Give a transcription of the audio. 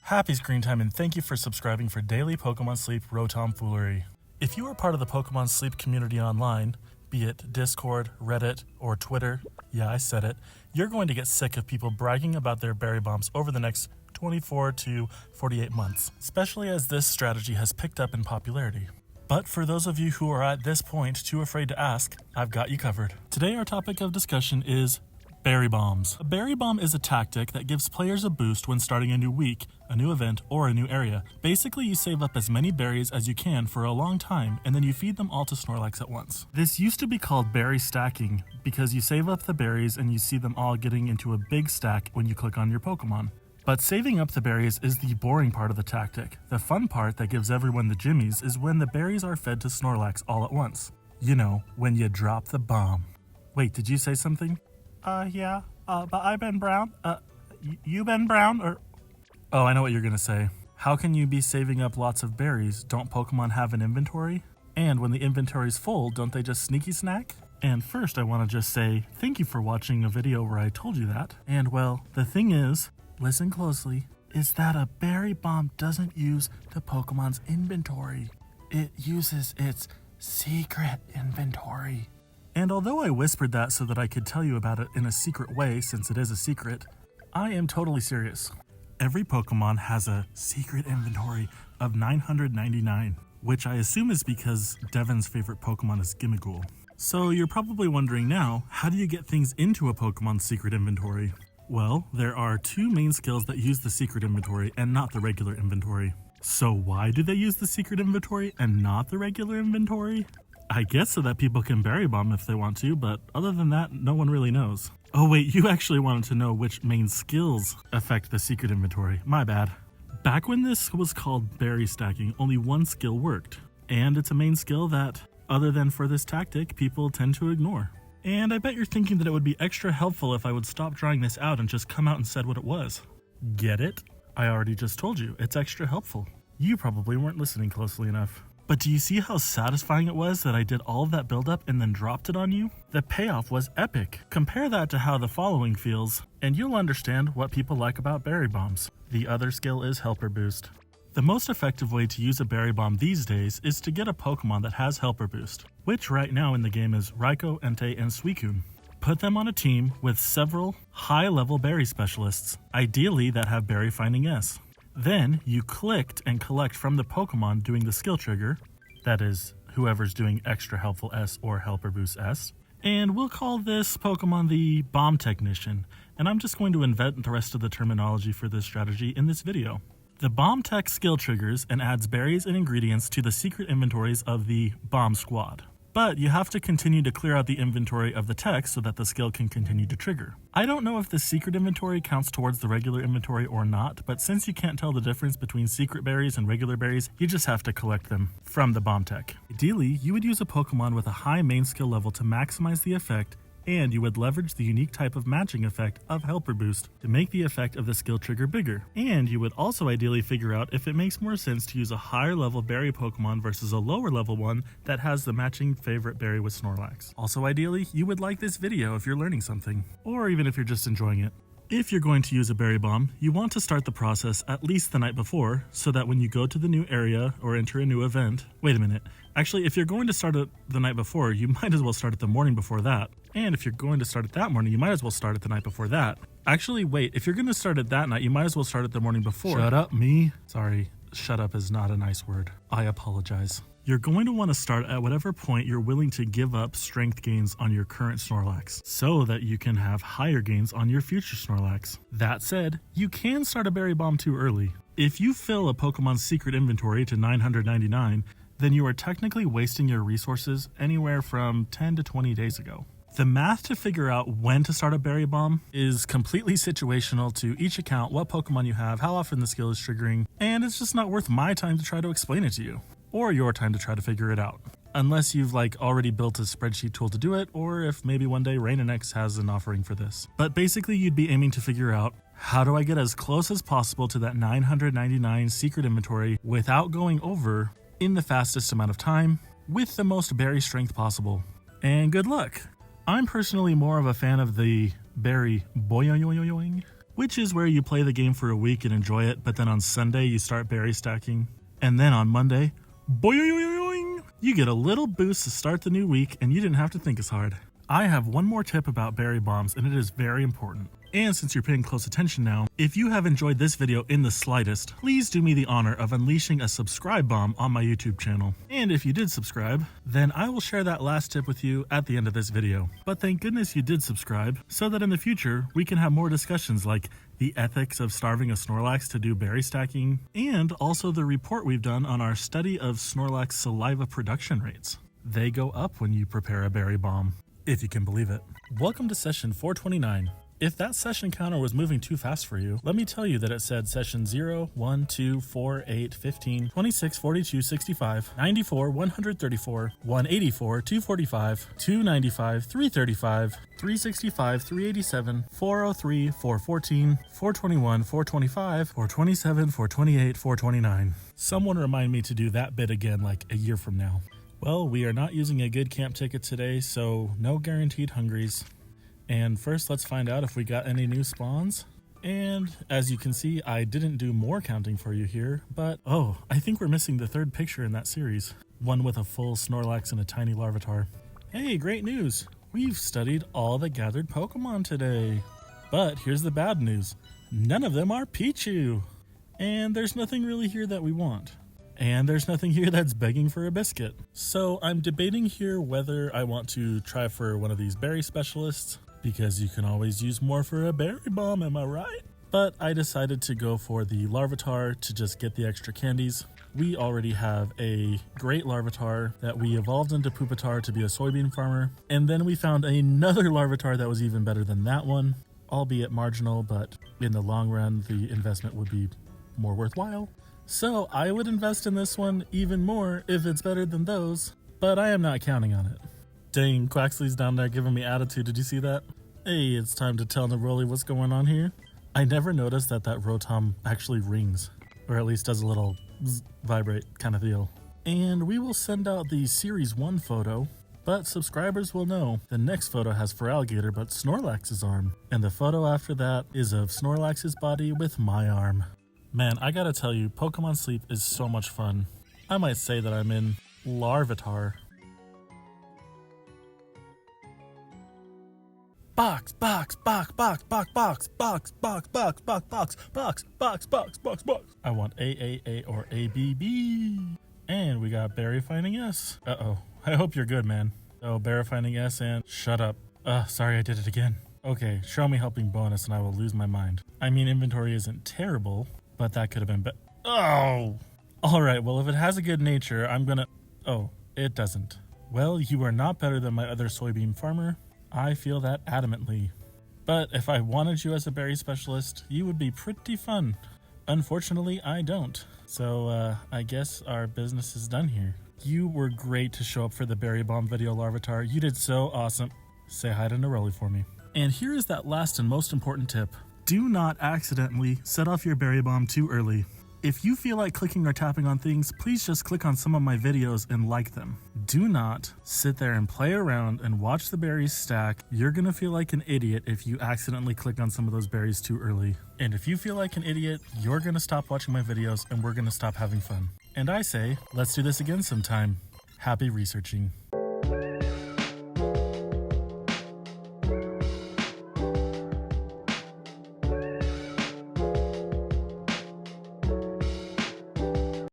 Happy screen time and thank you for subscribing for daily Pokemon Sleep Rotomfoolery. If you are part of the Pokemon Sleep community online, be it Discord, Reddit, or Twitter, yeah, I said it, you're going to get sick of people bragging about their berry bombs over the next 24 to 48 months, especially as this strategy has picked up in popularity. But for those of you who are at this point too afraid to ask, I've got you covered. Today our topic of discussion is berry bombs. A berry bomb is a tactic that gives players a boost when starting a new week, a new event, or a new area. Basically, you save up as many berries as you can for a long time, and then you feed them all to Snorlax at once. This used to be called berry stacking, because you save up the berries and you see them all getting into a big stack when you click on your Pokemon. But saving up the berries is the boring part of the tactic. The fun part that gives everyone the jimmies is when the berries are fed to Snorlax all at once. You know, when you drop the bomb. Wait, did you say something? Yeah, but iBenBrown? You iBenBrown? Or... Oh, I know what you're gonna say. How can you be saving up lots of berries? Don't Pokemon have an inventory? And when the inventory's full, don't they just sneaky snack? And first, I want to just say, thank you for watching a video where I told you that. And well, the thing is, listen closely, is that a berry bomb doesn't use the Pokemon's inventory. It uses its secret inventory. And although I whispered that so that I could tell you about it in a secret way, since it is a secret, I am totally serious. Every Pokemon has a secret inventory of 999, which I assume is because Devin's favorite Pokemon is Gimmighoul. So you're probably wondering now, how do you get things into a Pokemon's secret inventory? Well, there are two main skills that use the secret inventory and not the regular inventory. So why do they use the secret inventory and not the regular inventory? I guess so that people can berry bomb if they want to, but other than that, no one really knows. Oh wait, you actually wanted to know which main skills affect the secret inventory. My bad. Back when this was called berry stacking, only one skill worked. And it's a main skill that, other than for this tactic, people tend to ignore. And I bet you're thinking that it would be extra helpful if I would stop drawing this out and just come out and said what it was. Get it? I already just told you, it's extra helpful. You probably weren't listening closely enough. But do you see how satisfying it was that I did all of that buildup and then dropped it on you? The payoff was epic. Compare that to how the following feels, and you'll understand what people like about berry bombs. The other skill is Helper Boost. The most effective way to use a berry bomb these days is to get a Pokemon that has Helper Boost, which right now in the game is Raikou, Entei, and Suicune. Put them on a team with several high-level berry specialists, ideally that have Berry Finding S. Then you clicked and collect from the Pokemon doing the skill trigger, that is, whoever's doing Extra Helpful S or Helper Boost S, and we'll call this Pokemon the Bomb Technician, and I'm just going to invent the rest of the terminology for this strategy in this video. The Bomb Tech skill triggers and adds berries and ingredients to the secret inventories of the Bomb Squad. But you have to continue to clear out the inventory of the tech so that the skill can continue to trigger. I don't know if the secret inventory counts towards the regular inventory or not, but since you can't tell the difference between secret berries and regular berries, you just have to collect them from the bomb tech. Ideally, you would use a Pokemon with a high main skill level to maximize the effect, and you would leverage the unique type of matching effect of Helper Boost to make the effect of the skill trigger bigger. And you would also ideally figure out if it makes more sense to use a higher level berry Pokemon versus a lower level one that has the matching favorite berry with Snorlax. Also ideally, you would like this video if you're learning something, or even if you're just enjoying it. If you're going to use a berry bomb, you want to start the process at least the night before, so that when you go to the new area or enter a new event... Wait a minute. Actually, if you're going to start it the night before, you might as well start it the morning before that. And if you're going to start it that morning, you might as well start it the night before that. Actually, wait, if you're going to start it that night, you might as well start it the morning before. Shut up, me. Sorry, shut up is not a nice word. I apologize. You're going to want to start at whatever point you're willing to give up strength gains on your current Snorlax, so that you can have higher gains on your future Snorlax. That said, you can start a berry bomb too early. If you fill a Pokemon's secret inventory to 999, then you are technically wasting your resources anywhere from 10 to 20 days ago. The math to figure out when to start a berry bomb is completely situational to each account, what Pokemon you have, how often the skill is triggering, and it's just not worth my time to try to explain it to you. Or your time to try to figure it out. Unless you've already built a spreadsheet tool to do it, or if maybe one day RainNX has an offering for this. But basically you'd be aiming to figure out, how do I get as close as possible to that 999 secret inventory without going over in the fastest amount of time with the most berry strength possible? And good luck! I'm personally more of a fan of the berry Boyoyoyoyoying, which is where you play the game for a week and enjoy it, but then on Sunday you start berry stacking. And then on Monday, Boyoyoyoyoying, you get a little boost to start the new week and you didn't have to think as hard. I have one more tip about berry bombs, and it is very important. And since you're paying close attention now, if you have enjoyed this video in the slightest, please do me the honor of unleashing a subscribe bomb on my YouTube channel. And if you did subscribe, then I will share that last tip with you at the end of this video. But thank goodness you did subscribe, so that in the future we can have more discussions like the ethics of starving a Snorlax to do berry stacking, and also the report we've done on our study of Snorlax saliva production rates. They go up when you prepare a berry bomb, if you can believe it. Welcome to session 429. If that session counter was moving too fast for you, let me tell you that it said session 0, 1, 2, 4, 8, 15, 26, 42, 65, 94, 134, 184, 245, 295, 335, 365, 387, 403, 414, 421, 425, 427, 428, 429. Someone remind me to do that bit again like a year from now. Well, we are not using a good camp ticket today, so no guaranteed hungries. And first, let's find out if we got any new spawns. And as you can see, I didn't do more counting for you here, but oh, I think we're missing the third picture in that series. One with a full Snorlax and a tiny Larvitar. Hey, great news! We've studied all the gathered Pokemon today. But here's the bad news. None of them are Pichu! And there's nothing really here that we want. And there's nothing here that's begging for a biscuit. So I'm debating here whether I want to try for one of these berry specialists, because you can always use more for a berry bomb, am I right? But I decided to go for the Larvitar to just get the extra candies. We already have a great Larvitar that we evolved into Pupitar to be a soybean farmer. And then we found another Larvitar that was even better than that one, albeit marginal, but in the long run, the investment would be more worthwhile. So I would invest in this one even more if it's better than those, but I am not counting on it. Dang, Quaxley's down there giving me attitude, did you see that? Hey, it's time to tell Neroli what's going on here. I never noticed that Rotom actually rings, or at least does a little vibrate kind of deal. And we will send out the Series 1 photo, but subscribers will know the next photo has Feraligatr but Snorlax's arm, and the photo after that is of Snorlax's body with my arm. Man, I gotta tell you, Pokemon Sleep is so much fun. I might say that I'm in Larvitar. Box. I want A or ABB. And we got Berry Finding S. Uh-oh. I hope you're good, man. Oh, Berry Finding S and shut up. Sorry I did it again. Okay, show me helping bonus and I will lose my mind. I mean, inventory isn't terrible, but that could have been Oh! Alright, well, if it has a good nature, I'm gonna... Oh, it doesn't. Well, you are not better than my other soybean farmer. I feel that adamantly. But if I wanted you as a berry specialist, you would be pretty fun. Unfortunately, I don't. So, I guess our business is done here. You were great to show up for the berry bomb video, Larvitar. You did so awesome. Say hi to Neroli for me. And here is that last and most important tip. Do not accidentally set off your berry bomb too early. If you feel like clicking or tapping on things, please just click on some of my videos and like them. Do not sit there and play around and watch the berries stack. You're gonna feel like an idiot if you accidentally click on some of those berries too early. And if you feel like an idiot, you're gonna stop watching my videos and we're gonna stop having fun. And I say, let's do this again sometime. Happy researching.